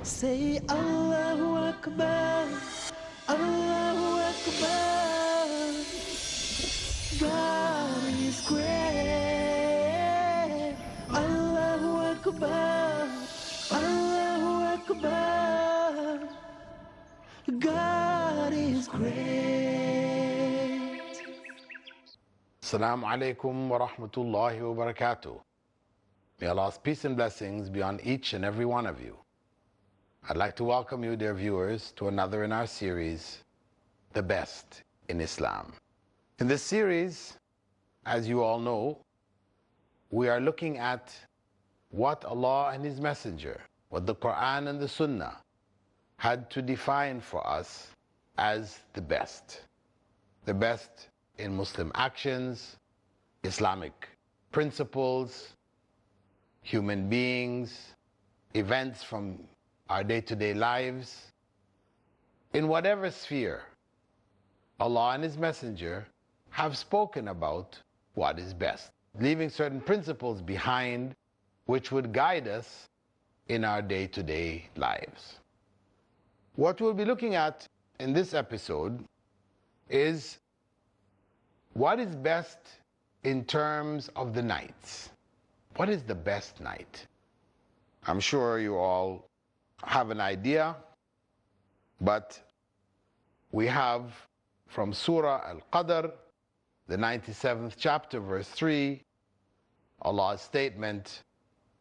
Say Allahu Akbar, Allahu Akbar. God is great. Allahu Akbar, Allahu Akbar. God is great. Assalamu alaikum wa rahmatullahi wa barakatuh. May Allah's peace and blessings be on each and every one of you. I'd like to welcome you, dear viewers, to another in our series, The Best in Islam. In this series, as you all know, we are looking at what Allah and His Messenger, what the Quran and the Sunnah had to define for us as the best. The best in Muslim actions, Islamic principles, human beings, events from our day-to-day lives. In whatever sphere, Allah and His Messenger have spoken about what is best, leaving certain principles behind which would guide us in our day-to-day lives. What we'll be looking at in this episode is what is best in terms of the nights. What is the best night? I'm sure you all have an idea, but we have from Surah Al-Qadr, the 97th chapter, verse 3, Allah's statement,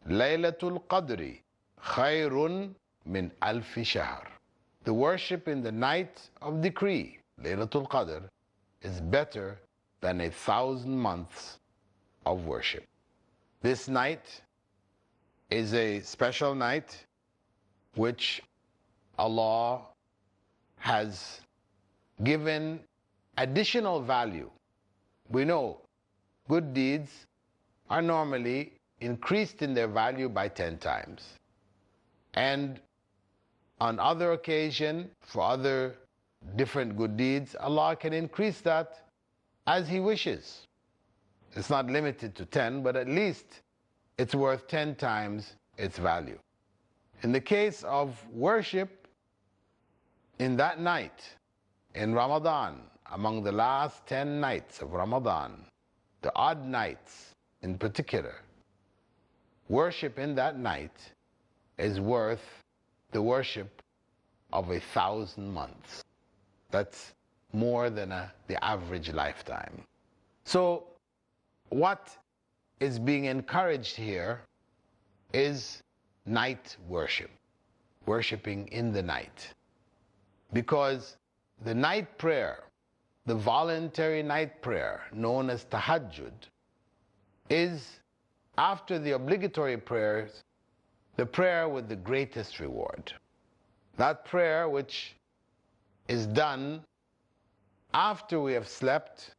Laylatul Qadri khayrun min alfi shahr. The worship in the night of decree, Laylatul Qadr, is better than 1,000 months of worship. This night is a special night which Allah has given additional value. We know good deeds are normally increased in their value by 10 times. And on other occasion, for other different good deeds, Allah can increase that as He wishes. It's not limited to 10, but at least it's worth 10 times its value. In the case of worship, in that night, in Ramadan, among the last 10 nights of Ramadan, the odd nights in particular, worship in that night is worth the worship of 1,000 months. That's more than the average lifetime. So what is being encouraged here is night worship, worshiping in the night. Because the night prayer, the voluntary night prayer known as tahajjud, is, after the obligatory prayers, the prayer with the greatest reward. That prayer which is done after we have slept,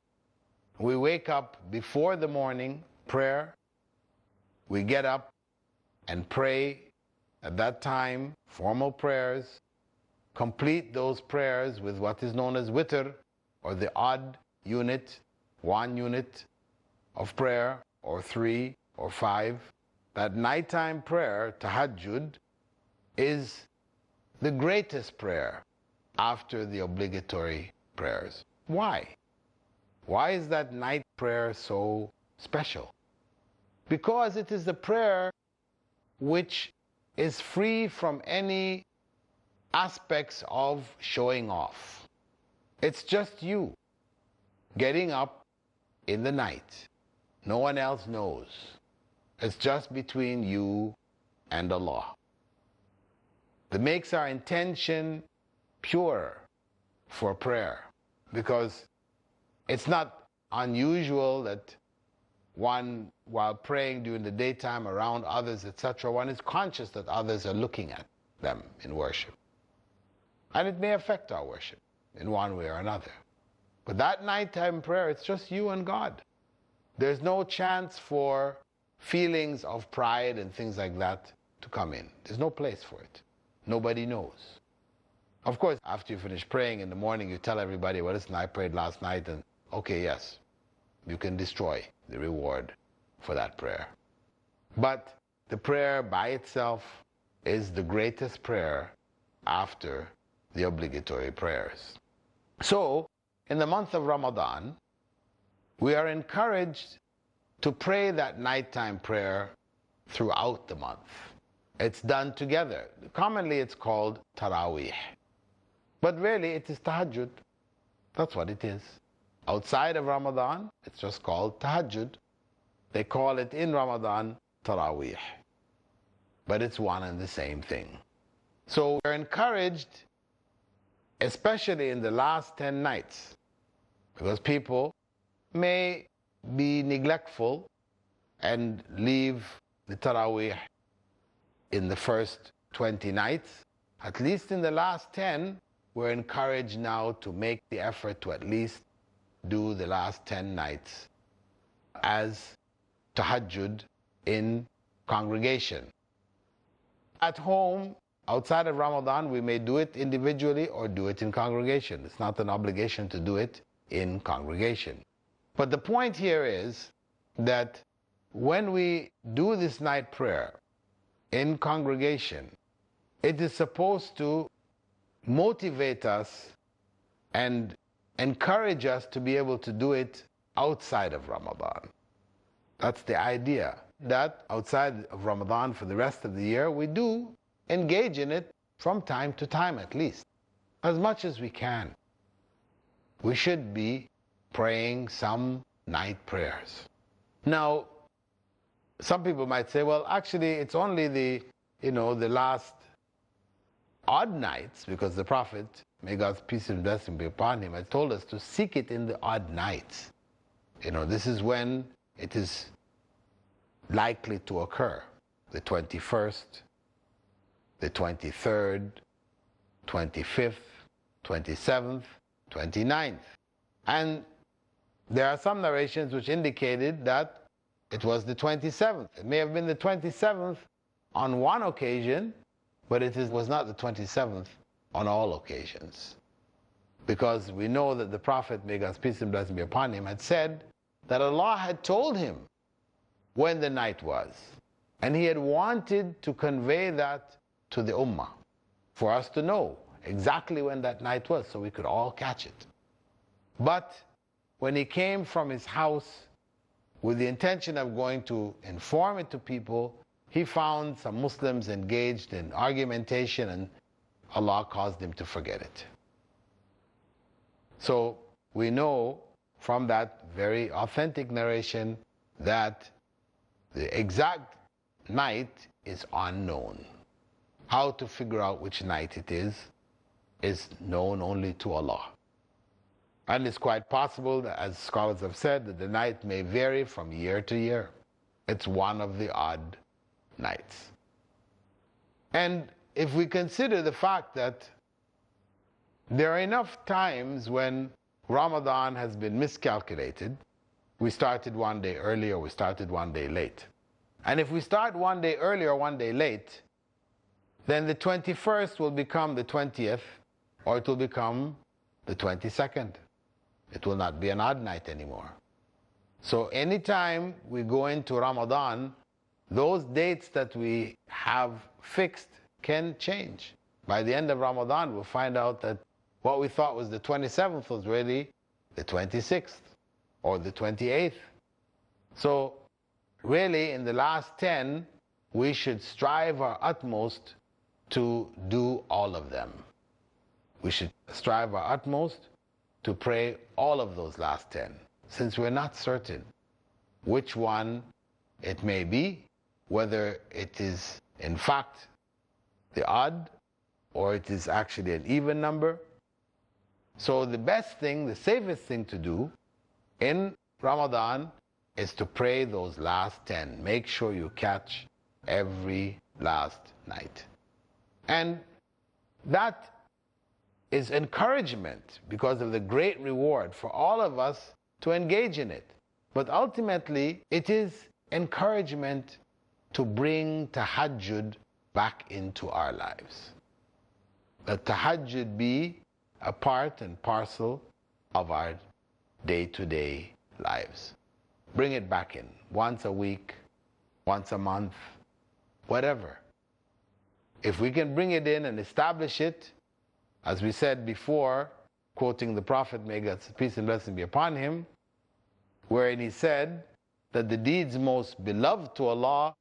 we wake up before the morning prayer, we get up and pray at that time, formal prayers, complete those prayers with what is known as witr, or the odd unit, 1 unit of prayer, or 3 or 5. That nighttime prayer, tahajjud, is the greatest prayer after the obligatory prayers. Why? Why is that night prayer so special? Because it is the prayer which is free from any aspects of showing off. It's just you getting up in the night. No one else knows. It's just between you and Allah. That makes our intention pure for prayer, because it's not unusual that one, while praying during the daytime around others, etc., one is conscious that others are looking at them in worship. And it may affect our worship in one way or another. But that nighttime prayer, it's just you and God. There's no chance for feelings of pride and things like that to come in. There's no place for it. Nobody knows. Of course, after you finish praying in the morning, you tell everybody, well, listen, I prayed last night, and okay, yes, you can destroy the reward for that prayer. But the prayer by itself is the greatest prayer after the obligatory prayers. So, in the month of Ramadan, we are encouraged to pray that nighttime prayer throughout the month. It's done together. Commonly it's called Taraweeh. But really it is Tahajjud. That's what it is. Outside of Ramadan, it's just called Tahajjud. They call it in Ramadan Taraweeh. But it's one and the same thing. So we're encouraged, especially in the last 10 nights, because people may be neglectful and leave the Taraweeh in the first 20 nights. At least in the last 10, we're encouraged now to make the effort to at least do the last 10 nights as Tahajjud in congregation. At home, outside of Ramadan, we may do it individually or do it in congregation. It's not an obligation to do it in congregation. But the point here is that when we do this night prayer in congregation, it is supposed to motivate us and encourage us to be able to do it outside of Ramadan. That's the idea, that outside of Ramadan for the rest of the year, we do engage in it from time to time at least, as much as we can. We should be praying some night prayers. Now, some people might say, well, actually, it's only the last odd nights, because the Prophet, may God's peace and blessing be upon him, had told us to seek it in the odd nights. This is when it is likely to occur. The 21st, the 23rd, 25th, 27th, 29th. And there are some narrations which indicated that it was the 27th. It may have been the 27th on one occasion, but it was not the 27th on all occasions. Because we know that the Prophet, may God's peace and blessing be upon him, had said that Allah had told him when the night was. And he had wanted to convey that to the Ummah, for us to know exactly when that night was, so we could all catch it. But when he came from his house with the intention of going to inform it to people, he found some Muslims engaged in argumentation, and Allah caused him to forget it. So we know from that very authentic narration that the exact night is unknown. How to figure out which night it is known only to Allah. And it's quite possible that, as scholars have said, that the night may vary from year to year. It's one of the odd nights. And if we consider the fact that there are enough times when Ramadan has been miscalculated, we started one day early or we started one day late. And if we start one day early or one day late, then the 21st will become the 20th, or it will become the 22nd. It will not be an odd night anymore. So anytime we go into Ramadan, those dates that we have fixed can change. By the end of Ramadan, we'll find out that what we thought was the 27th was really the 26th or the 28th. So really, in the last 10, we should strive our utmost to do all of them. We should strive our utmost to pray all of those last 10, since we're not certain which one it may be, whether it is in fact the odd or it is actually an even number. So the best thing, the safest thing to do in Ramadan is to pray those last 10. Make sure you catch every last night. And that is encouragement because of the great reward for all of us to engage in it. But ultimately, it is encouragement to bring tahajjud back into our lives. That tahajjud be a part and parcel of our day-to-day lives. Bring it back in, once a week, once a month, whatever. If we can bring it in and establish it, as we said before, quoting the Prophet, may God's peace and blessing be upon him, wherein he said that the deeds most beloved to Allah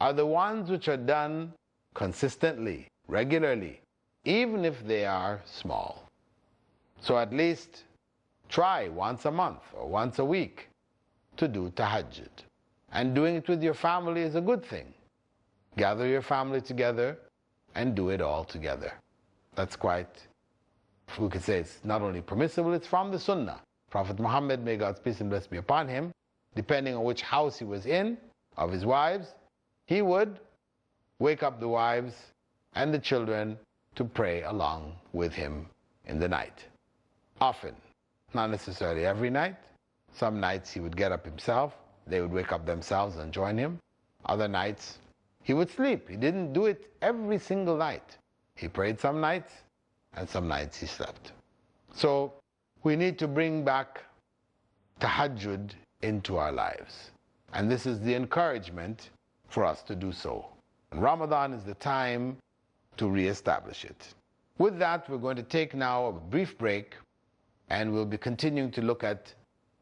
are the ones which are done consistently, regularly, even if they are small. So at least try once a month or once a week to do tahajjud. And doing it with your family is a good thing. Gather your family together and do it all together. That's quite, we could say it's not only permissible, it's from the Sunnah. Prophet Muhammad, may God's peace and blessing be upon him, depending on which house he was in, of his wives, he would wake up the wives and the children to pray along with him in the night. Often, not necessarily every night. Some nights he would get up himself, they would wake up themselves and join him. Other nights he would sleep. He didn't do it every single night. He prayed some nights, and some nights he slept. So we need to bring back tahajjud into our lives. And this is the encouragement for us to do so. And Ramadan is the time to reestablish it. With that, we're going to take now a brief break, and we'll be continuing to look at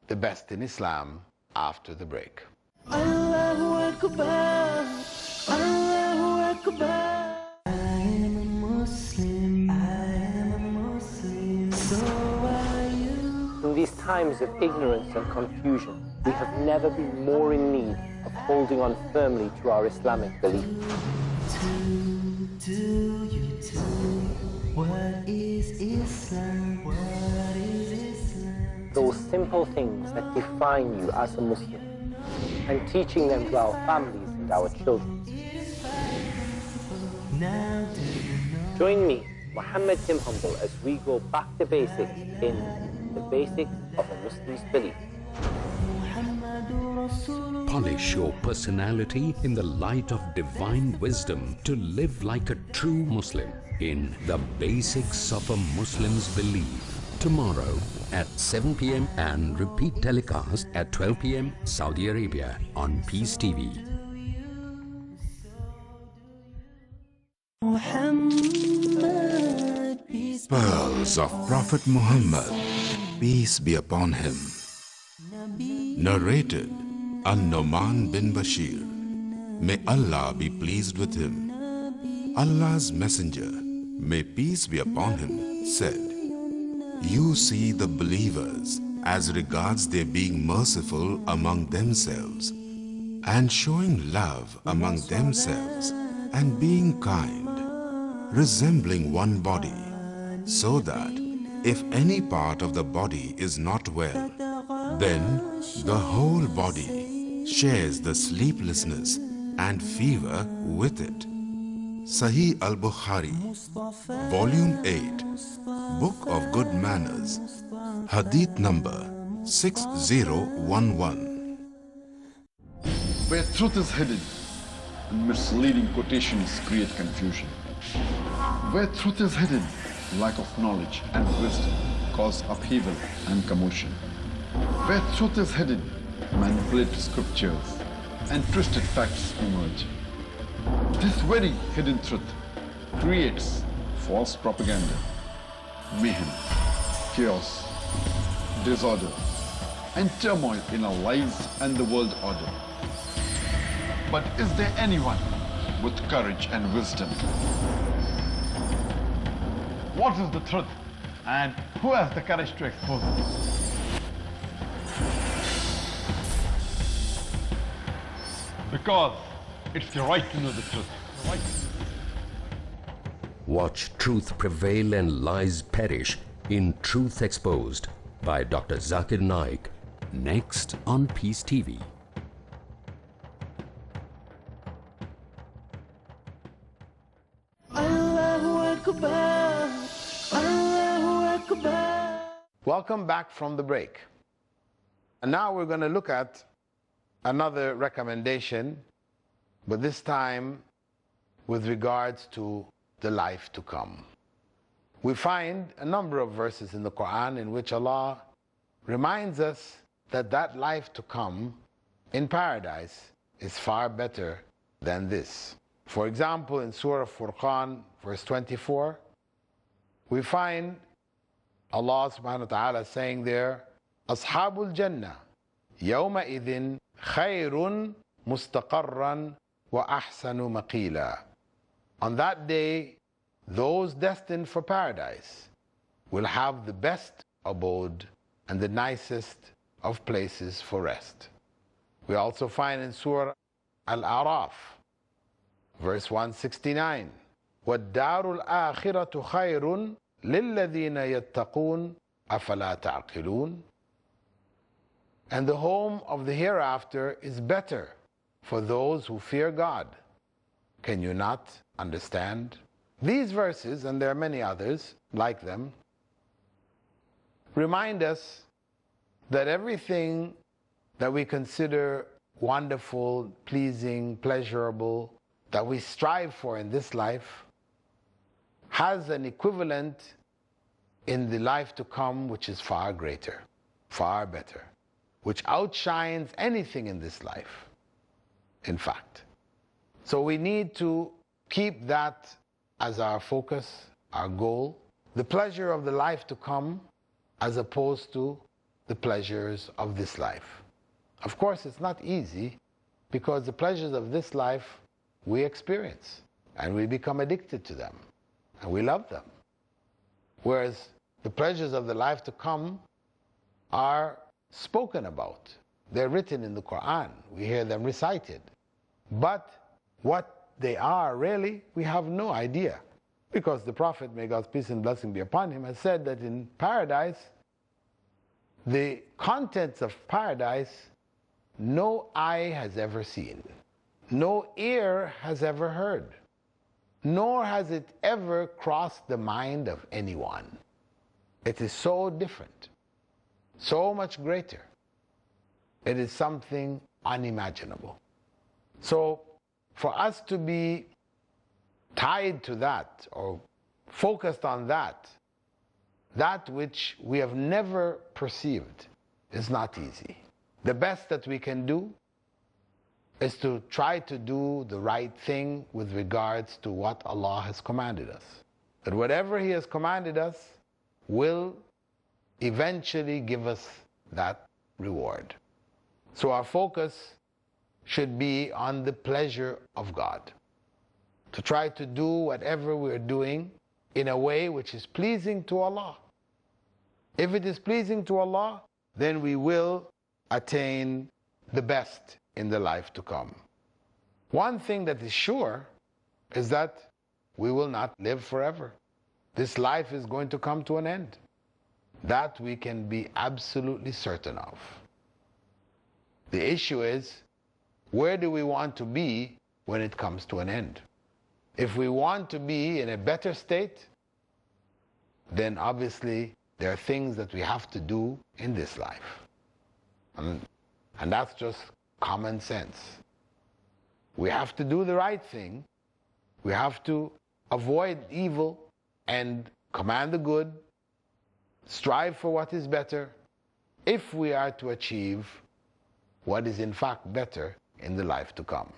the best in Islam after the break. Allahu Akbar, Allahu Akbar. I am a Muslim, so are you. In these times of ignorance and confusion, we have never been more in need of holding on firmly to our Islamic belief. What is Islam? What is Islam? Those simple things that define you as a Muslim, and teaching them to our families and our children. Join me, Muhammad Tim Humble, as we go back to basics in the basics of a Muslim's belief. Polish your personality in the light of divine wisdom to live like a true Muslim in The Basics of a Muslim's Belief. Tomorrow at 7 p.m. and repeat telecast at 12 p.m. Saudi Arabia on Peace TV. Pearls of Prophet Muhammad, peace be upon him. Narrated An-Nu'man bin Bashir. May Allah be pleased with him. Allah's messenger, may peace be upon him, said, "You see the believers as regards their being merciful among themselves and showing love among themselves and being kind, resembling one body, so that if any part of the body is not well, then the whole body shares the sleeplessness and fever with it." Sahih al-Bukhari, Volume 8, Book of Good Manners, Hadith number 6011. Where truth is hidden and misleading quotations create confusion. Where truth is hidden, lack of knowledge and wisdom cause upheaval and commotion. Where truth is hidden, manipulated scriptures and twisted facts emerge. This very hidden truth creates false propaganda, mayhem, chaos, disorder, and turmoil in our lives and the world order. But is there anyone with courage and wisdom? What is the truth, and who has the courage to expose it? Because it's your right to know the truth. Watch truth prevail and lies perish in Truth Exposed by Dr. Zakir Naik, next on Peace TV. Allahu Akbar, Allahu Akbar. Welcome back from the break. And now we're going to look at another recommendation, but this time with regards to the life to come. We find a number of verses in the Quran in which Allah reminds us that that life to come in paradise is far better than this. For example, in Surah Furqan, verse 24, we find Allah subhanahu wa ta'ala saying there, Ashabul Jannah, yawma idhin khayrun mustaqarran wa ahsanu maqila. On that day, those destined for paradise will have the best abode and the nicest of places for rest. We also find in Surah Al-A'raf, verse 169, وَالدَّارُ الْآخِرَةُ خَيْرٌ لِلَّذِينَ يَتَّقُونَ أَفَلَا تَعْقِلُونَ. And the home of the hereafter is better for those who fear God. Can you not understand? These verses, and there are many others like them, remind us that everything that we consider wonderful, pleasing, pleasurable, that we strive for in this life, has an equivalent in the life to come which is far greater, far better, which outshines anything in this life, in fact. So we need to keep that as our focus, our goal, the pleasure of the life to come as opposed to the pleasures of this life. Of course, it's not easy because the pleasures of this life we experience and we become addicted to them and we love them. Whereas the pleasures of the life to come are spoken about. They're written in the Quran. We hear them recited. But what they are really, we have no idea. Because the Prophet, may God's peace and blessing be upon him, has said that in paradise, the contents of paradise, no eye has ever seen, no ear has ever heard, nor has it ever crossed the mind of anyone. It is so different, so much greater. It is something unimaginable. So for us to be tied to that or focused on that which we have never perceived is not easy. The best that we can do is to try to do the right thing with regards to what Allah has commanded us. That whatever He has commanded us will eventually give us that reward. So our focus should be on the pleasure of God. To try to do whatever we're doing in a way which is pleasing to Allah. If it is pleasing to Allah, then we will attain the best in the life to come. One thing that is sure is that we will not live forever. This life is going to come to an end. That we can be absolutely certain of. The issue is, where do we want to be when it comes to an end? If we want to be in a better state, then obviously there are things that we have to do in this life. And that's just common sense. We have to do the right thing. We have to avoid evil and command the good, strive for what is better, if we are to achieve what is in fact better in the life to come.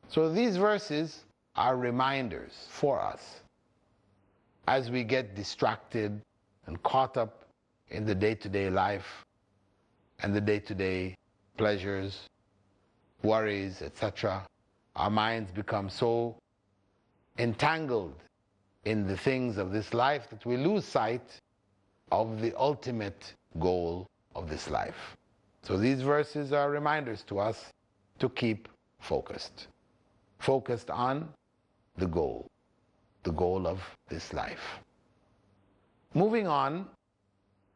So these verses are reminders for us as we get distracted and caught up in the day-to-day life and the day-to-day pleasures, worries, etc. Our minds become so entangled in the things of this life that we lose sight of the ultimate goal of this life. So these verses are reminders to us to keep focused on the goal of this life. Moving on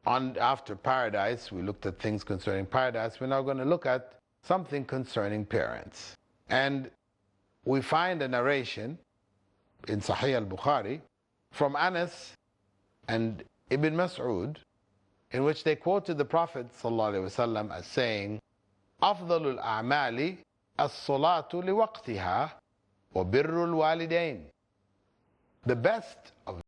after paradise, we looked at things concerning paradise. We're now going to look at something concerning parents. And we find a narration in Sahih al-Bukhari from Anas and Ibn Mas'ud, in which they quoted the Prophet ﷺ as saying, أفضل الأعمال الصلاة لوقتها وبر الوالدين. The best of